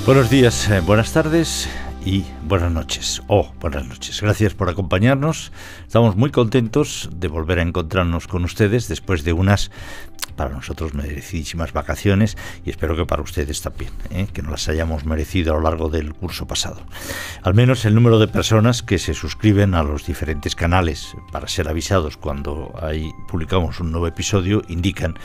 Buenos días, buenas tardes y buenas noches. Buenas noches. Gracias por acompañarnos. Estamos muy contentos de volver a encontrarnos con ustedes después de unas, para nosotros, merecidísimas vacaciones, y espero que para ustedes también, que nos las hayamos merecido a lo largo del curso pasado. Al menos el número de personas que se suscriben a los diferentes canales para ser avisados cuando publicamos un nuevo episodio indican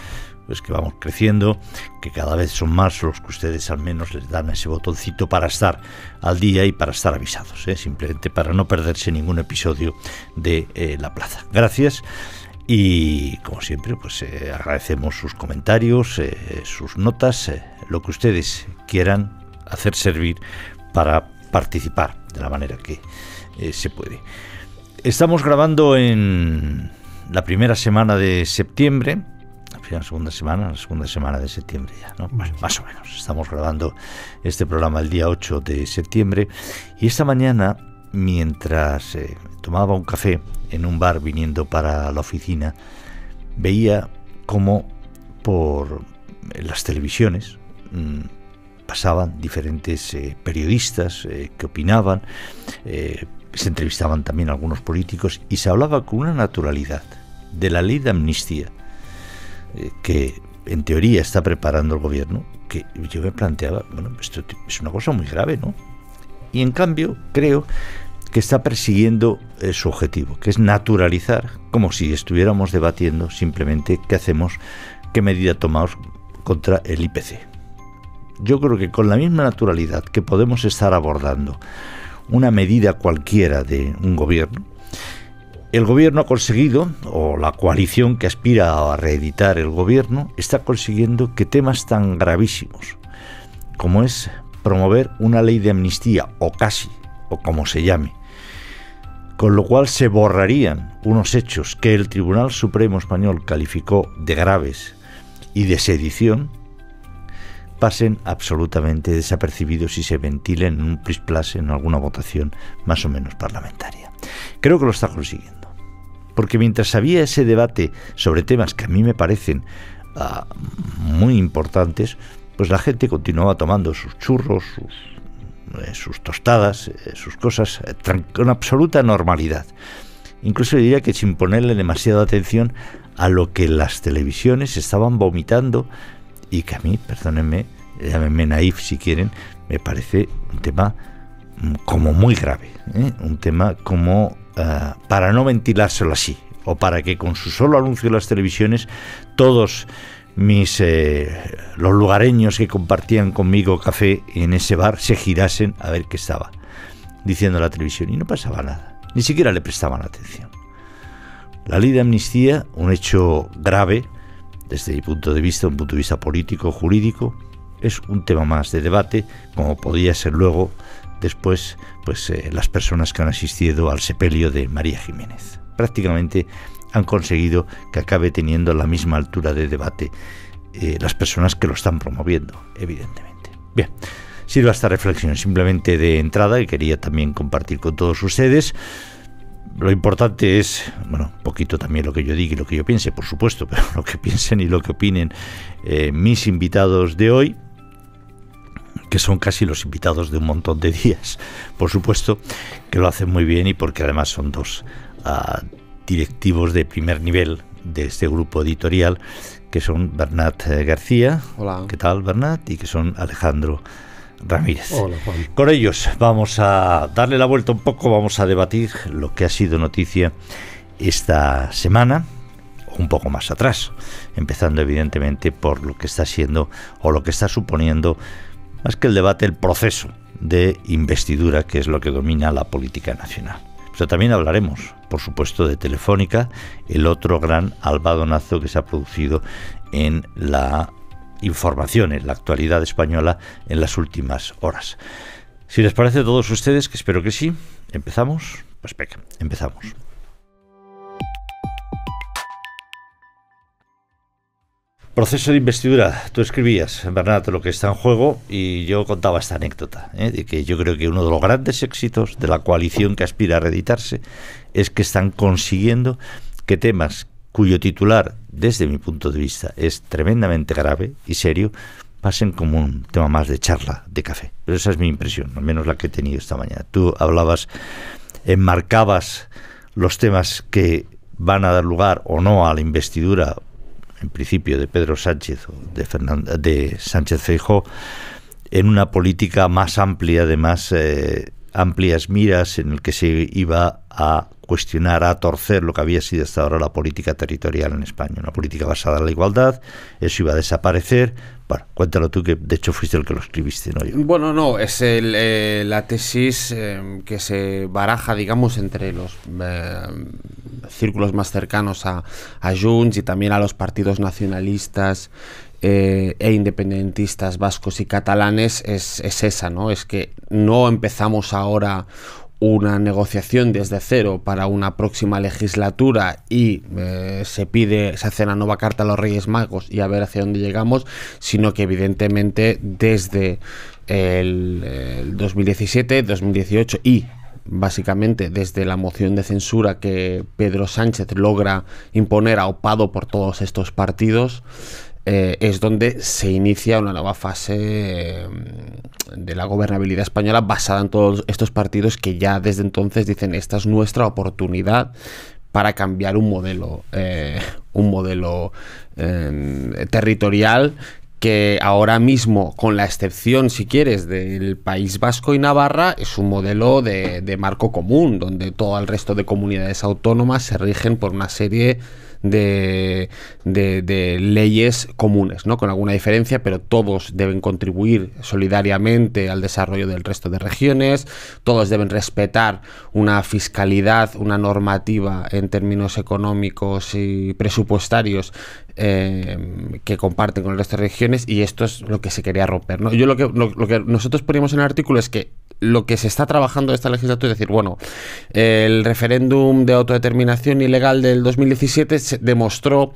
pues que vamos creciendo, que cada vez son más los que ustedes al menos les dan ese botoncito para estar al día y para estar avisados, simplemente para no perderse ningún episodio de La Plaza. Gracias. Y como siempre, pues agradecemos sus comentarios, sus notas, lo que ustedes quieran hacer servir para participar de la manera que se puede. Estamos grabando en la primera semana de septiembre, la segunda semana de septiembre ya, ¿no? Bueno, más o menos. Estamos grabando este programa el día 8 de septiembre y esta mañana, mientras tomaba un café en un bar viniendo para la oficina, veía cómo por las televisiones pasaban diferentes periodistas que opinaban, se entrevistaban también algunos políticos y se hablaba con una naturalidad de la ley de amnistía que en teoría está preparando el gobierno, que yo me planteaba, bueno, esto es una cosa muy grave, ¿no? Y en cambio creo que está persiguiendo su objetivo, que es naturalizar, como si estuviéramos debatiendo simplemente qué hacemos, qué medida tomamos contra el IPC. Yo creo que con la misma naturalidad que podemos estar abordando una medida cualquiera de un gobierno, el gobierno ha conseguido, o la coalición que aspira a reeditar el gobierno, está consiguiendo que temas tan gravísimos como es promover una ley de amnistía, o casi, o como se llame, con lo cual se borrarían unos hechos que el Tribunal Supremo Español calificó de graves y de sedición, pasen absolutamente desapercibidos y se ventilen en un plis-plas en alguna votación más o menos parlamentaria. Creo que lo está consiguiendo. Porque mientras había ese debate sobre temas que a mí me parecen muy importantes, pues la gente continuaba tomando sus churros, sus tostadas, sus cosas con absoluta normalidad. Incluso diría que sin ponerle demasiada atención a lo que las televisiones estaban vomitando y que a mí, perdónenme, llámenme naif si quieren, me parece un tema como muy grave, un tema como para no ventilárselo así, o para que con su solo anuncio en las televisiones todos los lugareños que compartían conmigo café en ese bar se girasen a ver qué estaba diciendo la televisión, y no pasaba nada, ni siquiera le prestaban atención. La ley de amnistía, un hecho grave desde mi punto de vista, un punto de vista político, jurídico, es un tema más de debate, como podía ser luego después las personas que han asistido al sepelio de María Jiménez. Prácticamente han conseguido que acabe teniendo la misma altura de debate las personas que lo están promoviendo, evidentemente. Bien, sirva esta reflexión simplemente de entrada y quería también compartir con todos ustedes. Lo importante es, un poquito también lo que yo diga y lo que yo piense, por supuesto, pero lo que piensen y lo que opinen mis invitados de hoy, que son casi los invitados de un montón de días, por supuesto, que lo hacen muy bien y porque además son dos directivos de primer nivel de este grupo editorial, que son Bernat García. Hola. ¿Qué tal, Bernat? Y que son Alejandro Ramírez. Hola, Juan. Con ellos vamos a darle la vuelta un poco, vamos a debatir lo que ha sido noticia esta semana, un poco más atrás, empezando evidentemente por lo que está siendo o lo que está suponiendo, más que el debate, el proceso de investidura, que es lo que domina la política nacional. Pero también hablaremos, por supuesto, de Telefónica, el otro gran albadonazo que se ha producido en la información, en la actualidad española en las últimas horas. Si les parece a todos ustedes, que espero que sí, ¿empezamos? Pues venga, empezamos. Proceso de investidura. Tú escribías, Bernat, lo que está en juego, y yo contaba esta anécdota, de que yo creo que uno de los grandes éxitos de la coalición que aspira a reeditarse es que están consiguiendo que temas cuyo titular, desde mi punto de vista, es tremendamente grave y serio, pasen como un tema más de charla, de café. Pero esa es mi impresión, al menos la que he tenido esta mañana. Tú enmarcabas los temas que van a dar lugar o no a la investidura, en principio, de Pedro Sánchez o de Sánchez Feijóo, en una política más amplia, de más amplias miras, en el que se iba a cuestionar, a torcer lo que había sido hasta ahora la política territorial en España, una política basada en la igualdad. Eso iba a desaparecer. Bueno, cuéntalo tú, que de hecho fuiste el que lo escribiste, ¿no? Yo. Bueno, no, es la tesis que se baraja, digamos, entre los círculos más cercanos a Junts y también a los partidos nacionalistas e independentistas vascos y catalanes, es esa, ¿no? Es que no empezamos ahora una negociación desde cero para una próxima legislatura y se hace la nueva carta a los Reyes Magos y a ver hacia dónde llegamos, sino que evidentemente desde el 2017, 2018 y básicamente desde la moción de censura que Pedro Sánchez logra imponer, aupado por todos estos partidos, es donde se inicia una nueva fase de la gobernabilidad española basada en todos estos partidos que ya desde entonces dicen: esta es nuestra oportunidad para cambiar un modelo territorial que ahora mismo, con la excepción, si quieres, del País Vasco y Navarra, es un modelo de marco común, donde todo el resto de comunidades autónomas se rigen por una serie de leyes comunes, ¿no? Con alguna diferencia, pero todos deben contribuir solidariamente al desarrollo del resto de regiones, todos deben respetar una fiscalidad, una normativa en términos económicos y presupuestarios que comparten con el resto de regiones, y esto es lo que se quería romper, ¿no? Yo lo que nosotros poníamos en el artículo es que lo que se está trabajando esta legislatura es decir, bueno, el referéndum de autodeterminación ilegal del 2017 demostró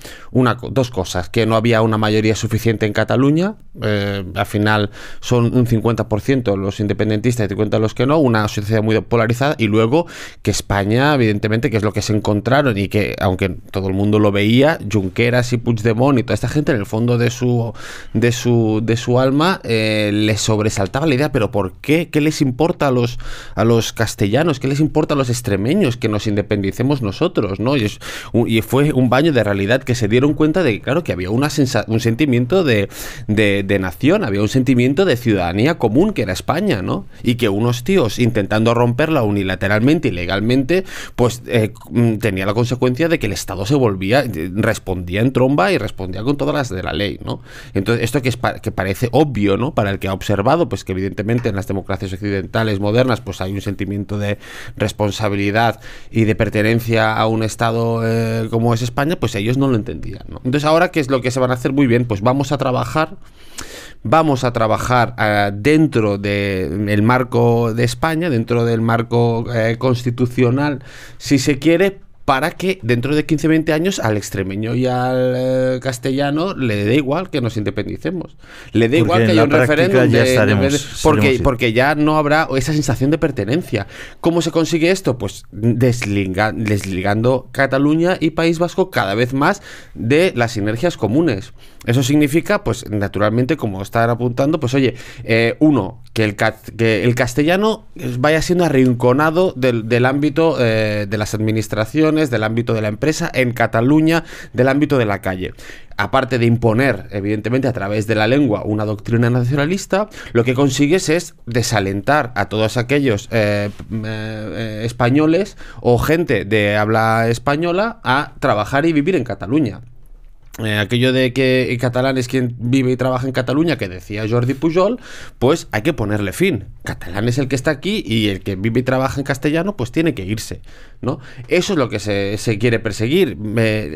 dos cosas: que no había una mayoría suficiente en Cataluña, al final son un 50% los independentistas y 50% los que no, una sociedad muy polarizada, y luego que España, evidentemente, que es lo que se encontraron y que, aunque todo el mundo lo veía, Junqueras y Puigdemont y toda esta gente, en el fondo de su alma, les sobresaltaba la idea: ¿pero por qué? ¿Qué les importa a los castellanos? ¿Qué les importa a los extremeños que nos independicemos nosotros, ¿no? Y fue un baño de realidad, que se dieron cuenta de que, claro, que había un sentimiento de nación, había un sentimiento de ciudadanía común, que era España, ¿no? Y que unos tíos, intentando romperla unilateralmente y legalmente, pues tenía la consecuencia de que el Estado respondía en tromba y respondía con todas las de la ley, ¿no? Entonces, esto que parece obvio, ¿no? Para el que ha observado, pues que evidentemente en las democracias occidentales modernas pues hay un sentimiento de responsabilidad y de pertenencia a un Estado como es España, pues ellos no lo entendían, ¿no? Entonces, ahora, ¿qué es lo que se van a hacer? Muy bien, pues vamos a trabajar dentro del marco de España, dentro del marco constitucional, si se quiere, para que dentro de 15-20 años al extremeño y al castellano le dé igual que nos independicemos. Le dé igual que haya un referéndum porque ya no habrá esa sensación de pertenencia. ¿Cómo se consigue esto? Pues desligando Cataluña y País Vasco cada vez más de las sinergias comunes. Eso significa, pues naturalmente, como están apuntando, pues oye, que el castellano vaya siendo arrinconado del ámbito de las administraciones, del ámbito de la empresa, en Cataluña, del ámbito de la calle. Aparte de imponer, evidentemente, a través de la lengua una doctrina nacionalista, lo que consigues es desalentar a todos aquellos españoles o gente de habla española a trabajar y vivir en Cataluña. Aquello de que el catalán es quien vive y trabaja en Cataluña, que decía Jordi Pujol, pues hay que ponerle fin. Catalán es el que está aquí y el que vive y trabaja en castellano pues tiene que irse, ¿no? Eso es lo que se quiere perseguir.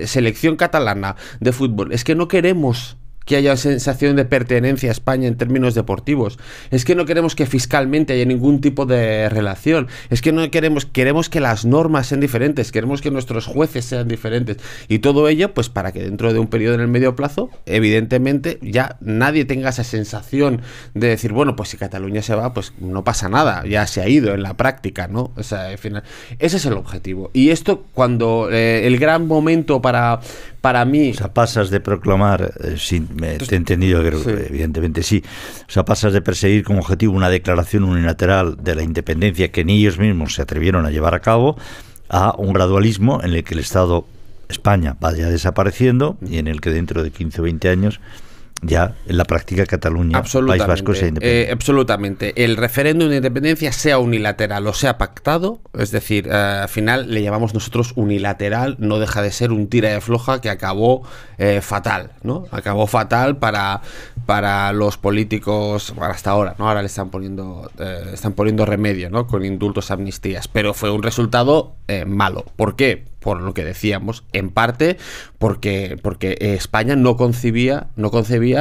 Selección catalana de fútbol. Es que no queremos que haya sensación de pertenencia a España en términos deportivos. Es que no queremos que fiscalmente haya ningún tipo de relación. Es que no queremos que las normas sean diferentes, queremos que nuestros jueces sean diferentes. Y todo ello, pues para que dentro de un periodo en el medio plazo, evidentemente, ya nadie tenga esa sensación de decir, bueno, pues si Cataluña se va, pues no pasa nada, ya se ha ido en la práctica, ¿no? O sea, al final, ese es el objetivo. Y esto, cuando el gran momento para para mí... O sea, pasas de proclamar, te he entendido, creo que evidentemente sí, o sea, pasas de perseguir como objetivo una declaración unilateral de la independencia que ni ellos mismos se atrevieron a llevar a cabo, a un gradualismo en el que el Estado España vaya desapareciendo y en el que dentro de 15 o 20 años ya en la práctica Cataluña, País Vasco sea independiente. Absolutamente. El referéndum de independencia, sea unilateral o sea pactado, es decir, al final le llamamos nosotros unilateral, no deja de ser un tira de floja que acabó fatal, ¿no? Acabó fatal para los políticos hasta ahora, ¿no? Ahora le están poniendo remedio, ¿no? Con indultos, amnistías, pero fue un resultado malo. ¿Por qué? Por lo que decíamos, en parte porque España no concebía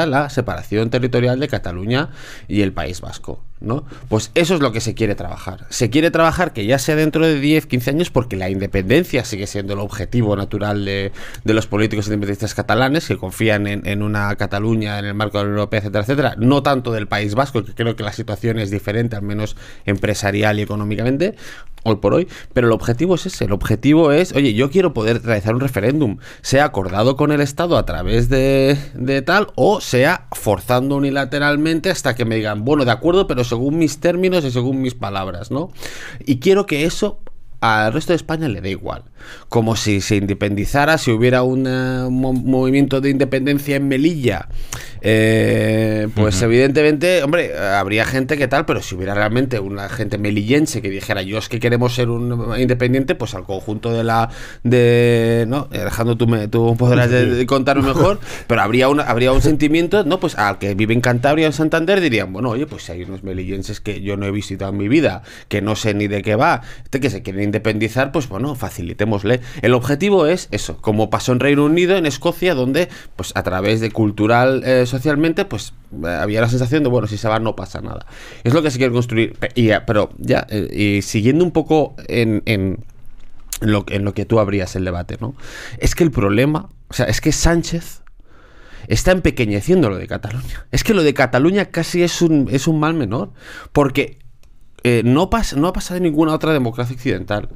la separación territorial de Cataluña y el País Vasco, ¿no? Pues eso es lo que se quiere trabajar. Se quiere trabajar que ya sea dentro de 10, 15 años, porque la independencia sigue siendo el objetivo natural de los políticos independentistas catalanes, que confían en una Cataluña en el marco de la Unión Europea, etcétera, etcétera. No tanto del País Vasco, que creo que la situación es diferente, al menos empresarial y económicamente, hoy por hoy, pero el objetivo es ese. El objetivo es, oye, yo quiero poder realizar un referéndum, sea acordado con el Estado a través de tal, o sea forzando unilateralmente hasta que me digan, bueno, de acuerdo, pero según mis términos y según mis palabras, ¿no? Y quiero que eso al resto de España le dé igual. Como si se independizara, si hubiera un movimiento de independencia en Melilla, pues evidentemente, hombre, habría gente que tal, pero si hubiera realmente una gente melillense que dijera, yo es que queremos ser un independiente, pues al conjunto ¿no? Alejandro, tú podrás contarlo mejor, pero habría un sentimiento, ¿no? Pues al que vive en Cantabria o en Santander dirían, bueno, oye, pues si hay unos melillenses que yo no he visitado en mi vida, que no sé ni de qué va, que se quieren independizar, pues bueno, facilitémosle. El objetivo es eso, como pasó en Reino Unido, en Escocia, donde pues a través de cultural, socialmente, pues había la sensación de, bueno, si se va no pasa nada. Es lo que se quiere construir. Pero ya, y siguiendo un poco en lo que tú abrías el debate, ¿no? Es que el problema, o sea, es que Sánchez está empequeñeciendo lo de Cataluña. Es que lo de Cataluña casi es un mal menor, porque no ha pasado en ninguna otra democracia occidental,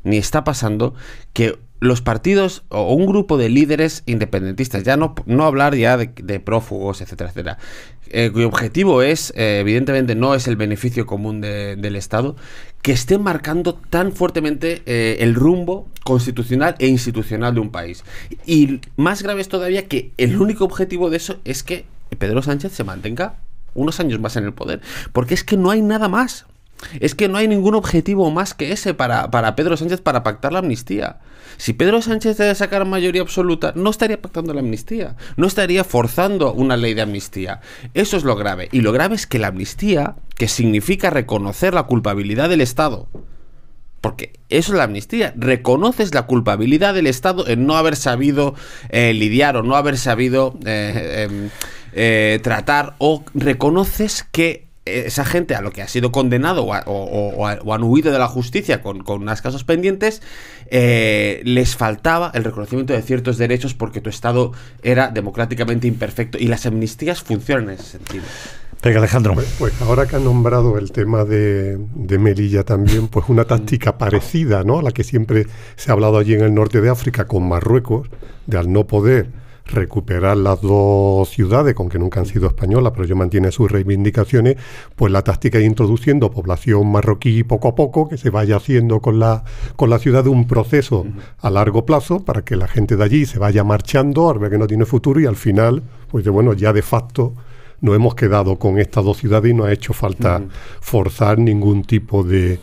ni está pasando que los partidos o un grupo de líderes independentistas, ya no hablar ya de prófugos, etcétera, etcétera, cuyo objetivo es, evidentemente no es el beneficio común del Estado, que estén marcando tan fuertemente el rumbo constitucional e institucional de un país. Y más grave es todavía que el único objetivo de eso es que Pedro Sánchez se mantenga unos años más en el poder, porque es que no hay nada más. Es que no hay ningún objetivo más que ese para Pedro Sánchez para pactar la amnistía. Si Pedro Sánchez debe sacar mayoría absoluta, no estaría pactando la amnistía, no estaría forzando una ley de amnistía. Eso es lo grave. Y lo grave es que la amnistía, que significa reconocer la culpabilidad del Estado, porque eso es la amnistía, reconoces la culpabilidad del Estado en no haber sabido lidiar o no haber sabido tratar, o reconoces que esa gente a lo que ha sido condenado o han huido de la justicia con unos casos pendientes, les faltaba el reconocimiento de ciertos derechos porque tu Estado era democráticamente imperfecto, y las amnistías funcionan en ese sentido. Venga, Alejandro. Pues ahora que han nombrado el tema de Melilla también, pues una táctica parecida, ¿no?, a la que siempre se ha hablado allí en el norte de África con Marruecos, de al no poder recuperar las dos ciudades, con que nunca han sido españolas, pero ellos mantienen sus reivindicaciones, pues la táctica es introduciendo población marroquí poco a poco, que se vaya haciendo con la ciudad, de un proceso a largo plazo, para que la gente de allí se vaya marchando, al ver que no tiene futuro, y al final, pues bueno, ya de facto nos hemos quedado con estas dos ciudades y no ha hecho falta forzar ningún tipo de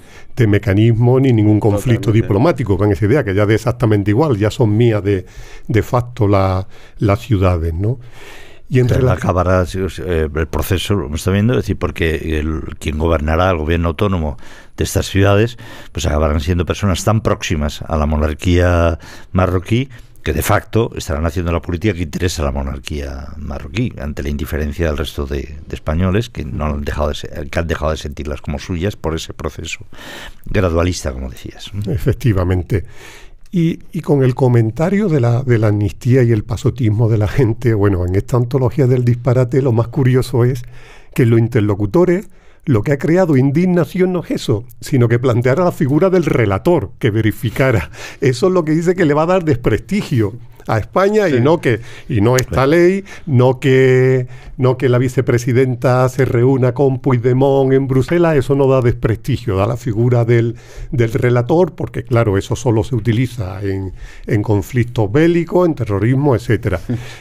mecanismo ni ningún conflicto diplomático con esa idea, que ya de exactamente igual, ya son mías de facto las ciudades, ¿no? Y acabará el proceso, lo está viendo, es decir, porque quien gobernará el gobierno autónomo de estas ciudades, pues acabarán siendo personas tan próximas a la monarquía marroquí que de facto estarán haciendo la política que interesa a la monarquía marroquí, ante la indiferencia del resto de españoles que han dejado de sentirlas como suyas por ese proceso gradualista, como decías. Efectivamente. Y con el comentario de la amnistía y el pasotismo de la gente, bueno, en esta antología del disparate lo más curioso es que los interlocutores, lo que ha creado indignación no es eso, sino que planteara la figura del relator, que verificara. Eso es lo que dice que le va a dar desprestigio a España, sí. y no esta ley, no que la vicepresidenta se reúna con Puigdemont en Bruselas. Eso no da desprestigio, da la figura del relator, porque claro, eso solo se utiliza en conflictos bélicos, en terrorismo, etcétera.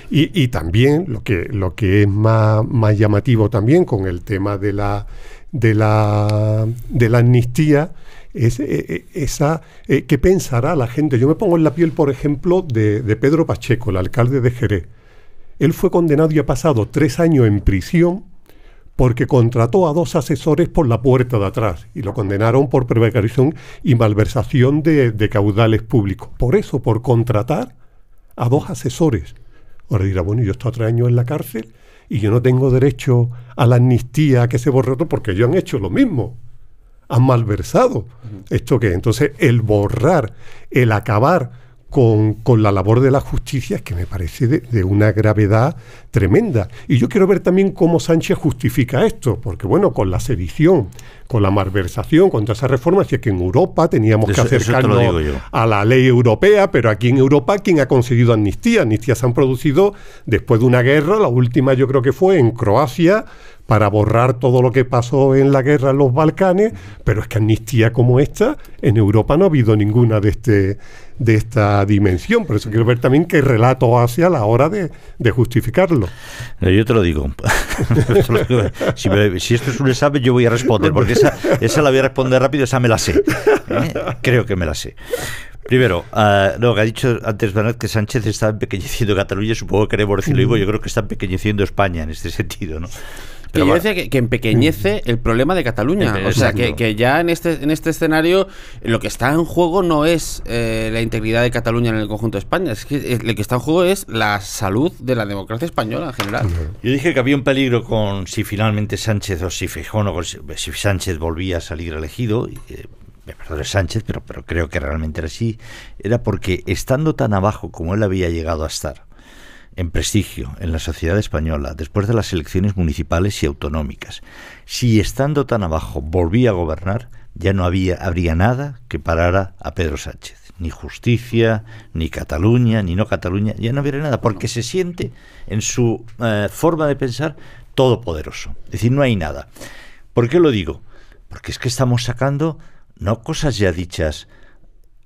Y también lo que es más llamativo también con el tema de la amnistía es ¿qué pensará la gente? Yo me pongo en la piel, por ejemplo, de Pedro Pacheco, el alcalde de Jerez. Él fue condenado y ha pasado 3 años en prisión porque contrató a 2 asesores por la puerta de atrás y lo condenaron por prevaricación y malversación de caudales públicos. Por eso, por contratar a 2 asesores. Ahora dirá, bueno, yo he estado 3 años en la cárcel y yo no tengo derecho a la amnistía, que se borre otro, porque ellos han hecho lo mismo. Han malversado. ¿Esto qué? Entonces, el borrar, el acabar con la labor de la justicia es que me parece de una gravedad tremenda. Y yo quiero ver también cómo Sánchez justifica esto, porque bueno, con la sedición, con la malversación, con toda esa reforma, si es que en Europa teníamos que acercarnos a la ley europea, pero aquí en Europa, ¿quién ha conseguido amnistía? Amnistías se han producido después de una guerra, la última yo creo que fue en Croacia, para borrar todo lo que pasó en la guerra en los Balcanes, pero es que amnistía como esta, en Europa no ha habido ninguna de esta dimensión. Por eso quiero ver también qué relato hace a la hora de justificarlo. Yo te lo digo. Si esto es un examen, yo voy a responder, porque esa la voy a responder rápido, esa me la sé. Creo que me la sé. Primero, lo que ha dicho antes Bernat, que Sánchez está empequeñeciendo Cataluña, supongo que queremos decirlo igual, yo creo que está empequeñeciendo España en este sentido, ¿no? Pero yo decía que empequeñece el problema de Cataluña. O sea, que ya en este escenario lo que está en juego no es la integridad de Cataluña en el conjunto de España. Es que lo que está en juego es la salud de la democracia española en general. Yo dije que había un peligro con si finalmente Sánchez o si Feijóo, si Sánchez volvía a salir elegido. Me perdone Sánchez, pero creo que realmente era así. Era porque estando tan abajo como él había llegado a estar en prestigio en la sociedad española después de las elecciones municipales y autonómicas, si estando tan abajo volvía a gobernar, ya no habría nada que parara a Pedro Sánchez, ni justicia, ni Cataluña, ni no Cataluña, ya no habría nada, porque se siente en su forma de pensar todopoderoso, es decir, no hay nada. ¿Por qué lo digo? Porque es que estamos sacando no cosas ya dichas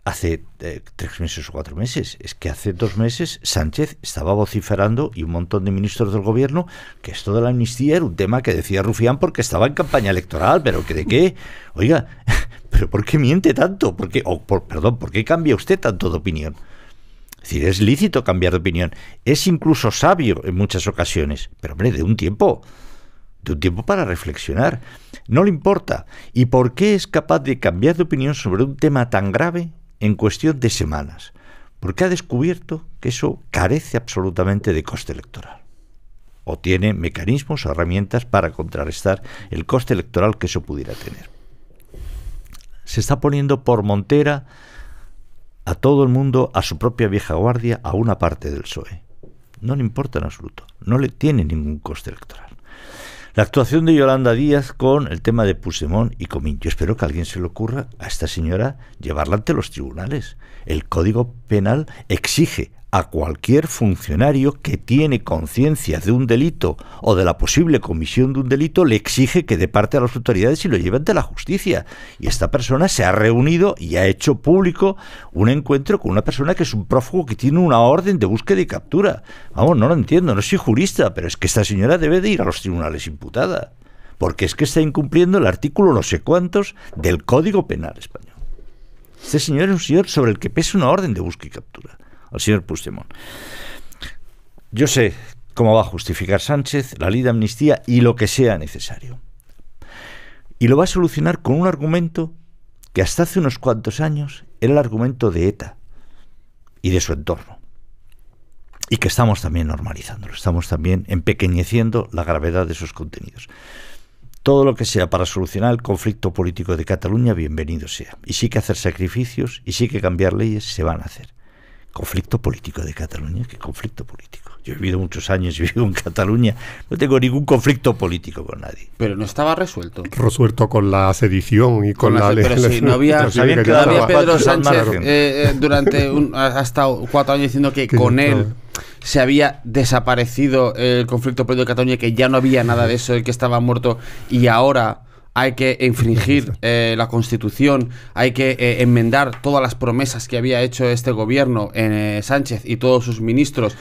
hace 3 meses o 4 meses, es que hace 2 meses Sánchez estaba vociferando, y un montón de ministros del gobierno, que esto de la amnistía era un tema que decía Rufián porque estaba en campaña electoral, pero que ¿de qué? Oiga, ¿pero por qué miente tanto? ¿Por qué cambia usted tanto de opinión? Es decir, es lícito cambiar de opinión, es incluso sabio en muchas ocasiones, pero hombre, de un tiempo para reflexionar. No le importa. ¿Y por qué es capaz de cambiar de opinión sobre un tema tan grave en cuestión de semanas? Porque ha descubierto que eso carece absolutamente de coste electoral. O tiene mecanismos o herramientas para contrarrestar el coste electoral que eso pudiera tener. Se está poniendo por montera a todo el mundo, a su propia vieja guardia, a una parte del PSOE. No le importa en absoluto. No le tiene ningún coste electoral. La actuación de Yolanda Díaz con el tema de Puigdemont y Comín. Yo espero que a alguien se le ocurra a esta señora llevarla ante los tribunales. El Código Penal exige a cualquier funcionario que tiene conciencia de un delito o de la posible comisión de un delito, le exige que dé parte a las autoridades y lo lleve ante la justicia. Y esta persona se ha reunido y ha hecho público un encuentro con una persona que es un prófugo que tiene una orden de búsqueda y captura. Vamos, no lo entiendo, no soy jurista, pero es que esta señora debe de ir a los tribunales imputada, porque es que está incumpliendo el artículo no sé cuántos del Código Penal español. Este señor es un señor sobre el que pesa una orden de búsqueda y captura, al señor Puigdemont. Yo sé cómo va a justificar Sánchez la ley de amnistía y lo que sea necesario. Y lo va a solucionar con un argumento que hasta hace unos cuantos años era el argumento de ETA y de su entorno. Y que estamos también normalizándolo, estamos también empequeñeciendo la gravedad de esos contenidos. Todo lo que sea para solucionar el conflicto político de Cataluña, bienvenido sea. Y sí que hacer sacrificios y sí que cambiar leyes se van a hacer. Conflicto político de Cataluña, ¿qué conflicto político? Yo he vivido muchos años, he vivido en Cataluña, no tengo ningún conflicto político con nadie. Pero no estaba resuelto. Resuelto con la sedición y con la Pero si no había, sabían que todavía daba Pedro cuatro Sánchez durante ha estado 4 años diciendo que con él se había desaparecido el conflicto político de Cataluña y que ya no había nada de eso, el que estaba muerto, y ahora hay que infringir la Constitución, hay que enmendar todas las promesas que había hecho este gobierno, Sánchez y todos sus ministros.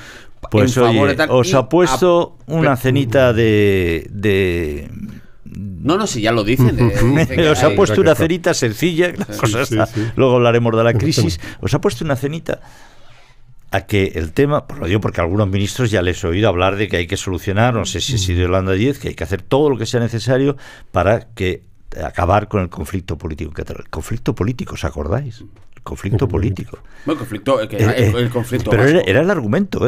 Pues en favor oye, de tal, os ha puesto una cenita de... No, si ya lo dicen. Os ha puesto una cenita sencilla, luego hablaremos de la crisis. Os ha puesto una cenita a que el tema, pues lo digo porque a algunos ministros ya les he oído hablar de que hay que solucionar, no sé si ha sido Yolanda Díez, que hay que hacer todo lo que sea necesario para que acabar con el conflicto político catalán. El conflicto político, ¿os acordáis? El conflicto político. Bueno, el conflicto pero vasco. era el argumento,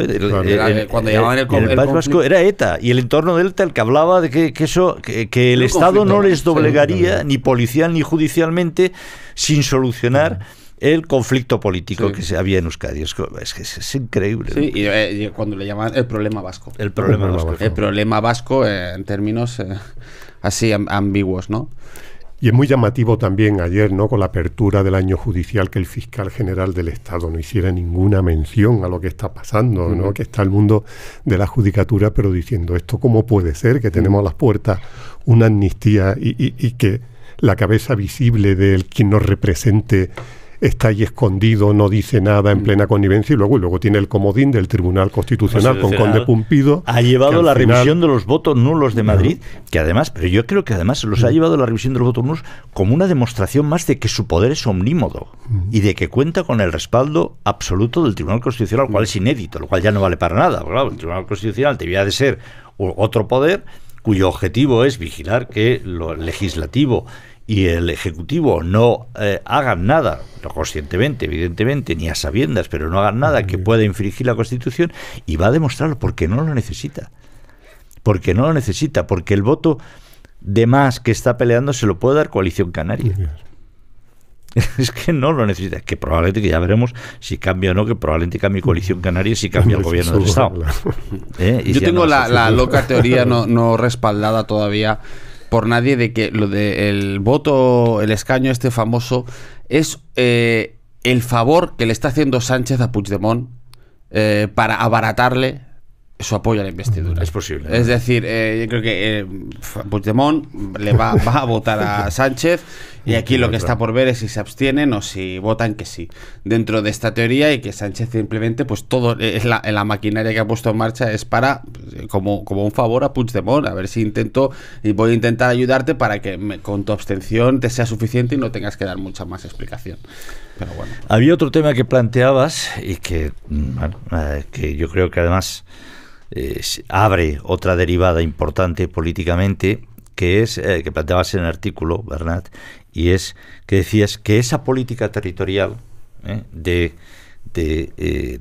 cuando llamaban el País Vasco era ETA, y el entorno de ETA el que hablaba de que el Estado no les doblegaría ni policial ni judicialmente sin solucionar el conflicto político que se había en Euskadi. Es increíble. Sí, y cuando le llamaban el problema vasco. El problema vasco. El problema vasco en términos así ambiguos, ¿no? Y es muy llamativo también ayer, ¿no?, con la apertura del año judicial, que el fiscal general del Estado no hiciera ninguna mención a lo que está pasando, ¿no? Que está el mundo de la judicatura, pero diciendo, ¿esto cómo puede ser? Que tenemos a las puertas una amnistía y que la cabeza visible de quien nos represente está ahí escondido, no dice nada, en plena connivencia, y luego tiene el comodín del Tribunal Constitucional con Conde Pumpido. Ha llevado la revisión de los votos nulos de Madrid, que además, pero yo creo que además los ha llevado la revisión de los votos nulos como una demostración más de que su poder es omnímodo y de que cuenta con el respaldo absoluto del Tribunal Constitucional, lo cual es inédito, lo cual ya no vale para nada. Claro, el Tribunal Constitucional debía de ser otro poder cuyo objetivo es vigilar que lo legislativo y el Ejecutivo no hagan nada, no conscientemente, evidentemente, ni a sabiendas, pero no hagan nada que pueda infringir la Constitución, y va a demostrarlo porque no lo necesita. Porque no lo necesita, porque el voto de más que está peleando se lo puede dar Coalición Canaria. Es que no lo necesita, que probablemente, que ya veremos si cambia o no, que probablemente cambie Coalición Canaria si cambia el gobierno del Estado. Yo tengo la loca teoría no respaldada todavía por nadie de que lo del voto, el escaño este famoso, es el favor que le está haciendo Sánchez a Puigdemont para abaratarle su apoyo a la investidura. Es posible. Es decir, yo creo que Puigdemont le va a votar a Sánchez, y aquí lo que está por ver es si se abstienen o si votan que sí. Dentro de esta teoría, y que Sánchez simplemente, pues todo la maquinaria que ha puesto en marcha es para, como un favor a Puigdemont, a ver si voy a intentar ayudarte para que con tu abstención te sea suficiente y no tengas que dar mucha más explicación. Pero bueno. Había otro tema que planteabas y que, que yo creo que además abre otra derivada importante políticamente, que es que planteabas en el artículo, Bernat, y es que decías que esa política territorial de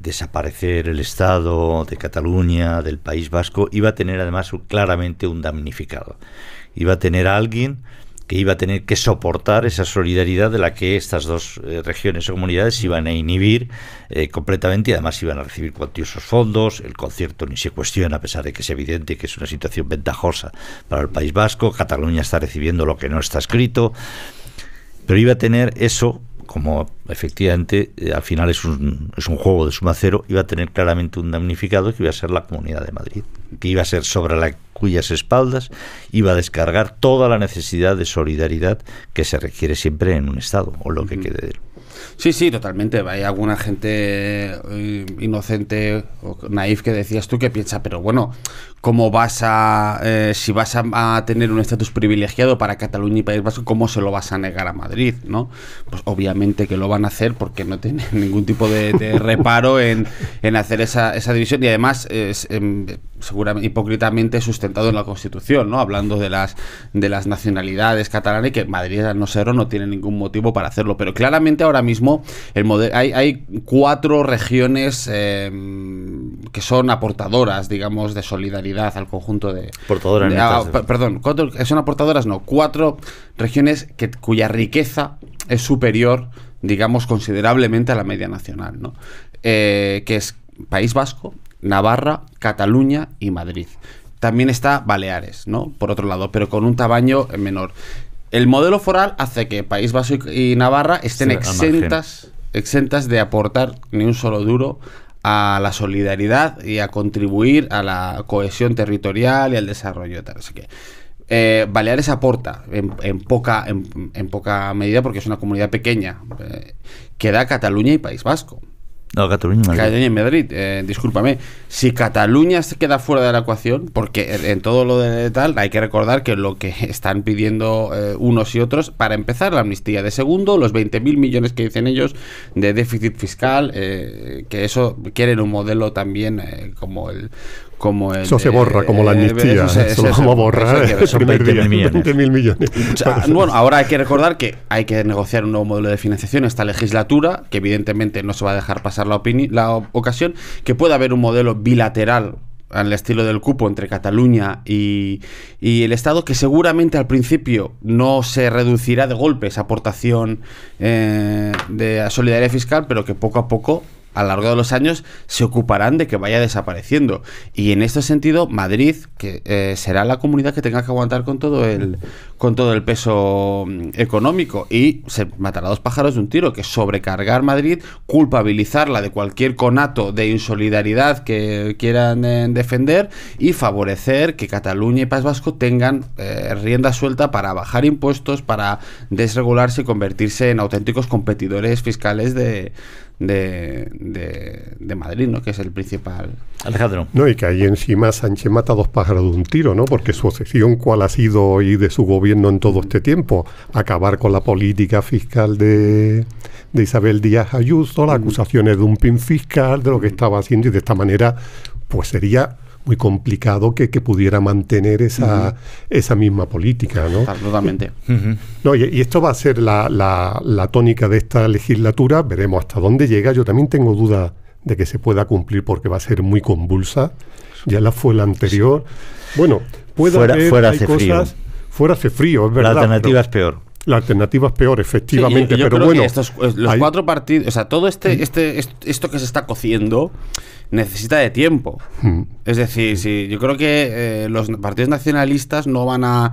desaparecer el Estado de Cataluña, del País Vasco, iba a tener además claramente un damnificado. Iba a tener a alguien que iba a tener que soportar esa solidaridad de la que estas dos regiones o comunidades iban a inhibir completamente, y además iban a recibir cuantiosos fondos. El concierto ni se cuestiona, a pesar de que es evidente que es una situación ventajosa para el País Vasco. Cataluña está recibiendo lo que no está escrito, pero iba a tener eso, como efectivamente al final es un juego de suma cero, iba a tener claramente un damnificado, que iba a ser la Comunidad de Madrid, que iba a ser sobre cuyas espaldas iba a descargar toda la necesidad de solidaridad que se requiere siempre en un Estado, o lo que quede de él. Sí, totalmente. Hay alguna gente inocente o naif que decías tú que piensa, pero bueno, ¿cómo vas si vas a tener un estatus privilegiado para Cataluña y País Vasco, cómo se lo vas a negar a Madrid, ¿no? Pues obviamente que lo van a hacer, porque no tienen ningún tipo de reparo en hacer esa división, y además seguramente hipócritamente sustentado en la Constitución, ¿no? Hablando de las nacionalidades catalanas, y que Madrid, al no serlo, no tiene ningún motivo para hacerlo. Pero claramente ahora mismo hay 4 regiones que son aportadoras, digamos, de solidaridad al conjunto de... Perdón, son aportadoras, no, 4 regiones cuya riqueza es superior digamos, considerablemente a la media nacional, ¿no? Que es País Vasco, Navarra, Cataluña y Madrid. También está Baleares, ¿no? Por otro lado, pero con un tamaño menor. El modelo foral hace que País Vasco y Navarra estén exentas de aportar ni un solo duro a la solidaridad y a contribuir a la cohesión territorial y al desarrollo. Tal. Así que Baleares aporta en poca medida porque es una comunidad pequeña. Queda Cataluña y País Vasco. No, Cataluña y Madrid. Discúlpame. Si Cataluña se queda fuera de la ecuación, porque en todo lo de tal hay que recordar que lo que están pidiendo unos y otros, para empezar, la amnistía; de segundo, los 20.000 millones que dicen ellos de déficit fiscal, que eso quieren un modelo también como el eso se borra como la amnistía, eso lo vamos a borrar el primer día, 20.000 millones. O sea, bueno, ahora hay que recordar que hay que negociar un nuevo modelo de financiación esta legislatura, que evidentemente no se va a dejar pasar la ocasión, que pueda haber un modelo bilateral al estilo del cupo entre Cataluña y el Estado, que seguramente al principio no se reducirá de golpe esa aportación de solidaridad fiscal, pero que poco a poco, a lo largo de los años, se ocuparán de que vaya desapareciendo. Y en este sentido, Madrid, que será la comunidad que tenga que aguantar con todo el peso económico, y se matará dos pájaros de un tiro, que es sobrecargar Madrid, culpabilizarla de cualquier conato de insolidaridad que quieran defender, y favorecer que Cataluña y País Vasco tengan rienda suelta para bajar impuestos, para desregularse y convertirse en auténticos competidores fiscales de Madrid, ¿no? Que es el principal. Alejandro. No, y que ahí encima Sánchez mata dos pájaros de un tiro, ¿no? Porque su obsesión, ¿cuál ha sido y de su gobierno en todo este tiempo? Acabar con la política fiscal de Isabel Díaz Ayuso, las acusaciones de un dumping fiscal, de lo que estaba haciendo, y de esta manera, pues sería muy complicado que pudiera mantener esa misma política, ¿no? Totalmente. No, y esto va a ser la tónica de esta legislatura. Veremos hasta dónde llega. Yo también tengo duda de que se pueda cumplir, porque va a ser muy convulsa. Ya la fue la anterior. Bueno, fuera hace frío. Fuera hace frío, es verdad. La alternativa es peor. La alternativa es peor, efectivamente, sí, yo pero creo bueno. Que los 4 partidos, o sea, todo esto que se está cociendo necesita de tiempo. Es decir, sí, yo creo que los partidos nacionalistas no van a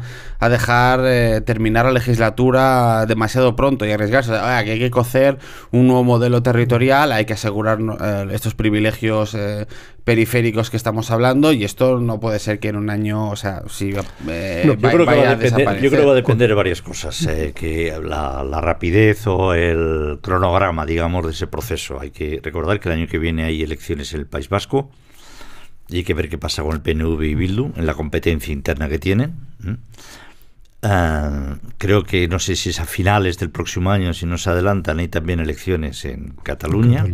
dejar terminar la legislatura demasiado pronto y arriesgarse. Que hay que cocer un nuevo modelo territorial, hay que asegurar estos privilegios periféricos que estamos hablando, y esto no puede ser que en un año, o sea, si yo creo que va a depender de varias cosas, que la rapidez o el cronograma, digamos, de ese proceso. Hay que recordar que el año que viene hay elecciones en el País Vasco y hay que ver qué pasa con el PNV y Bildu en la competencia interna que tienen. Creo que, no sé si es a finales del próximo año, si no se adelantan, hay también elecciones en Cataluña.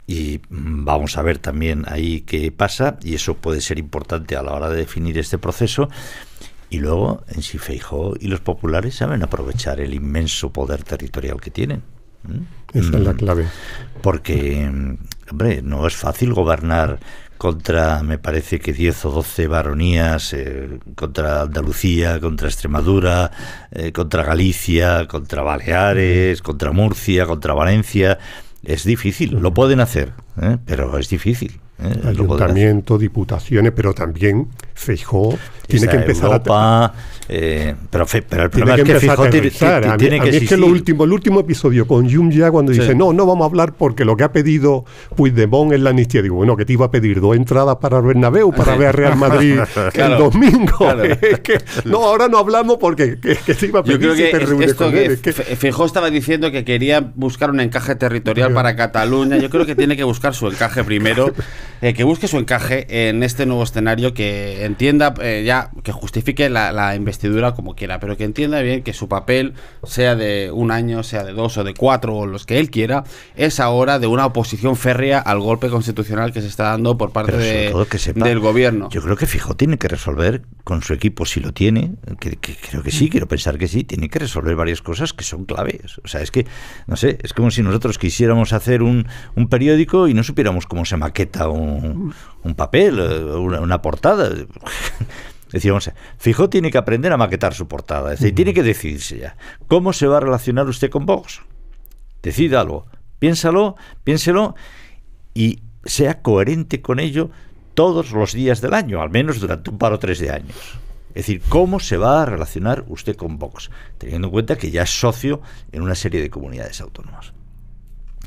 Y vamos a ver también ahí qué pasa, y eso puede ser importante a la hora de definir este proceso. Y luego, en si Feijóo y los populares saben aprovechar el inmenso poder territorial que tienen. Esa es la clave. Porque, hombre, no es fácil gobernar contra, me parece que 10 o 12 baronías, contra Andalucía, contra Extremadura, contra Galicia, contra Baleares, contra Murcia, contra Valencia. Es difícil, lo pueden hacer, pero es difícil. Ayuntamiento, diputaciones, pero también Feijóo tiene que empezar Europa, pero el problema es que Feijóo tiene que existir. Es que el último episodio con Junts, cuando dice no vamos a hablar porque lo que ha pedido Puigdemont es la amnistía. Digo, bueno, que te iba a pedir 2 entradas para el Bernabéu para ver a Real Madrid el domingo. Claro. Es que no, ahora no hablamos porque que te iba a pedir. Yo creo que Feijóo estaba diciendo que quería buscar un encaje territorial para Cataluña. Yo creo que tiene que buscar su encaje primero. Que busque su encaje en este nuevo escenario, que entienda que justifique la investidura como quiera, pero que entienda bien que su papel, sea de 1 año, sea de 2 o de 4 o los que él quiera, es ahora de una oposición férrea al golpe constitucional que se está dando por parte del gobierno. Yo creo que Feijóo tiene que resolver con su equipo, si lo tiene, que creo que sí, quiero pensar que sí, tiene que resolver varias cosas que son claves. O sea, es que, no sé, es como si nosotros quisiéramos hacer un periódico y no supiéramos cómo se maqueta un papel, una portada. Es decir, vamos a ver, Feijóo tiene que aprender a maquetar su portada, es decir, tiene que decidirse ya. ¿Cómo se va a relacionar usted con Vox? Decídalo, piénselo y sea coherente con ello todos los días del año, al menos durante un par o 3 de años. Es decir, ¿cómo se va a relacionar usted con Vox? Teniendo en cuenta que ya es socio en una serie de comunidades autónomas.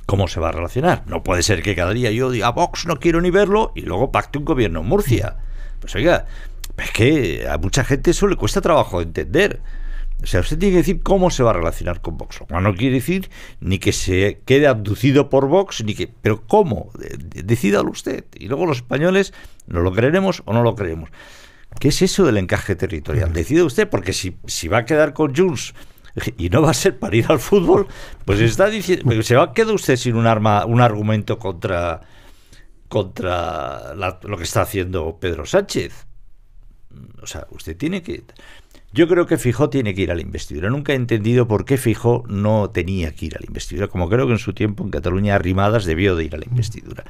¿Cómo se va a relacionar? No puede ser que cada día yo diga Vox no quiero ni verlo y luego pacte un gobierno en Murcia. Pues oiga, es que a mucha gente eso le cuesta trabajo entender. O sea, usted tiene que decir cómo se va a relacionar con Vox. Lo cual no quiere decir ni que se quede abducido por Vox, ni que... Pero ¿cómo? Decídalo usted. Y luego los españoles, ¿nos lo creeremos o no lo creemos? ¿Qué es eso del encaje territorial? Decida usted, porque si va a quedar con Junts y no va a ser para ir al fútbol, pues está diciendo, se va a quedar usted sin un argumento contra lo que está haciendo Pedro Sánchez. O sea, usted tiene que... Yo creo que Feijóo tiene que ir a la investidura. Nunca he entendido por qué Feijóo no tenía que ir a la investidura, como creo que en su tiempo en Cataluña Arrimadas debió de ir a la investidura.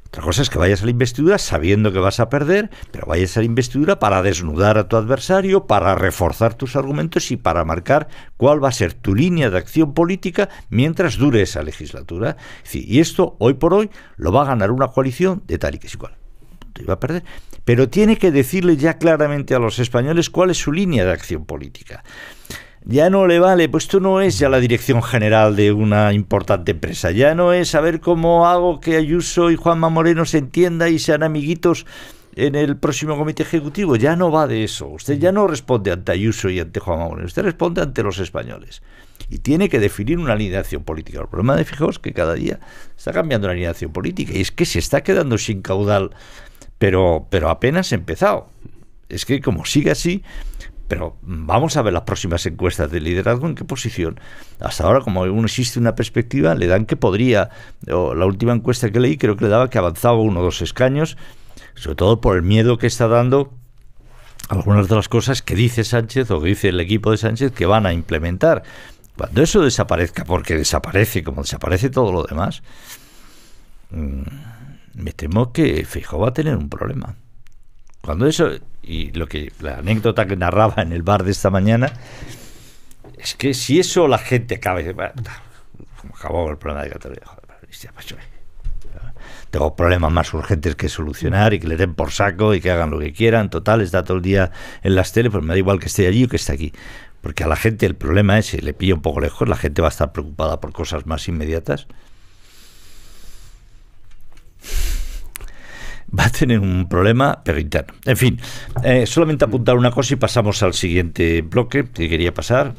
Otra cosa es que vayas a la investidura sabiendo que vas a perder, pero vayas a la investidura para desnudar a tu adversario, para reforzar tus argumentos y para marcar cuál va a ser tu línea de acción política mientras dure esa legislatura. Y esto, hoy por hoy, lo va a ganar una coalición de tal y que es igual. Iba a perder. Pero tiene que decirle ya claramente a los españoles cuál es su línea de acción política. Ya no le vale, pues esto no es ya la dirección general de una importante empresa, ya no es saber cómo hago que Ayuso y Juanma Moreno se entiendan y sean amiguitos en el próximo comité ejecutivo, ya no va de eso. Usted ya no responde ante Ayuso y ante Juanma Moreno, usted responde ante los españoles. Y tiene que definir una línea de acción política. El problema de Feijóo es que cada día está cambiando la línea de acción política y es que se está quedando sin caudal, pero apenas ha empezado. Es que como sigue así... Pero vamos a ver las próximas encuestas de liderazgo en qué posición. Hasta ahora, como aún existe una perspectiva, le dan que podría, o la última encuesta que leí creo que le daba que avanzaba 1 o 2 escaños, sobre todo por el miedo que está dando algunas de las cosas que dice Sánchez o que dice el equipo de Sánchez que van a implementar. Cuando eso desaparezca, porque desaparece como desaparece todo lo demás, me temo que Feijóo va a tener un problema. Cuando eso, y la anécdota que narraba en el bar de esta mañana, es que si eso la gente cabe, bueno, acabó el problema de Cataluña, tengo problemas más urgentes que solucionar y que le den por saco y que hagan lo que quieran, total, está todo el día en las teles, pues me da igual que esté allí o que esté aquí, porque a la gente el problema es, si le pilla un poco lejos, la gente va a estar preocupada por cosas más inmediatas. Va a tener un problema, pero interno. En fin, solamente apuntar una cosa y pasamos al siguiente bloque que quería pasar.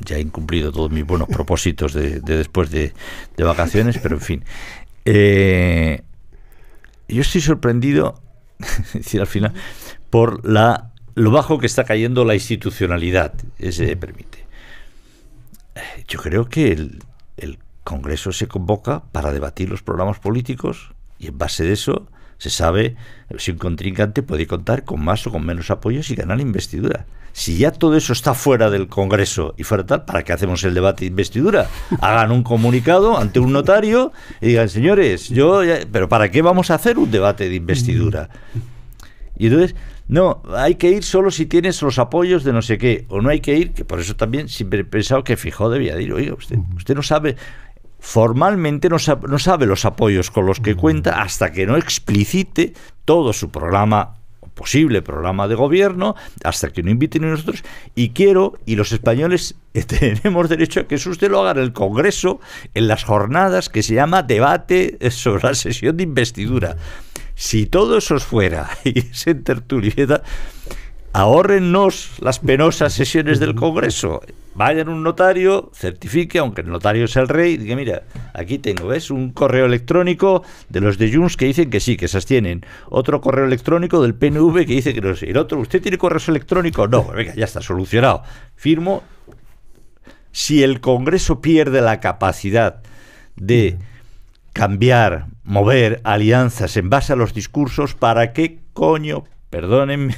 Ya he incumplido todos mis buenos propósitos de después de vacaciones, pero en fin. Yo estoy sorprendido, es decir, al final, por lo bajo que está cayendo la institucionalidad, se permite. Yo creo que el Congreso se convoca para debatir los programas políticos. Y en base de eso se sabe si un contrincante puede contar con más o con menos apoyos y ganar la investidura. Si ya todo eso está fuera del Congreso y fuera tal, ¿para qué hacemos el debate de investidura? Hagan un comunicado ante un notario y digan, señores, pero ¿para qué vamos a hacer un debate de investidura? Y entonces, no, hay que ir solo si tienes los apoyos de no sé qué, o no hay que ir, que por eso también siempre he pensado que Feijóo debía de ir. Oiga, usted no sabe... Formalmente no sabe los apoyos con los que cuenta hasta que no explicite todo su programa, posible programa de gobierno, hasta que no inviten a nosotros. Y los españoles tenemos derecho a que eso usted lo haga en el Congreso, en las jornadas que se llama debate sobre la sesión de investidura. Si todo eso es fuera y es en tertulia, ahórrennos las penosas sesiones del Congreso. Vayan a un notario, certifique, aunque el notario sea el rey, y diga, mira, aquí tengo, ¿ves? Un correo electrónico de los de Junts que dicen que sí, que esas tienen. Otro correo electrónico del PNV que dice que no sé. El otro, ¿usted tiene correos electrónicos? No, venga, ya está, solucionado. Firmo. Si el Congreso pierde la capacidad de cambiar, mover alianzas en base a los discursos, ¿para qué coño? Perdónenme,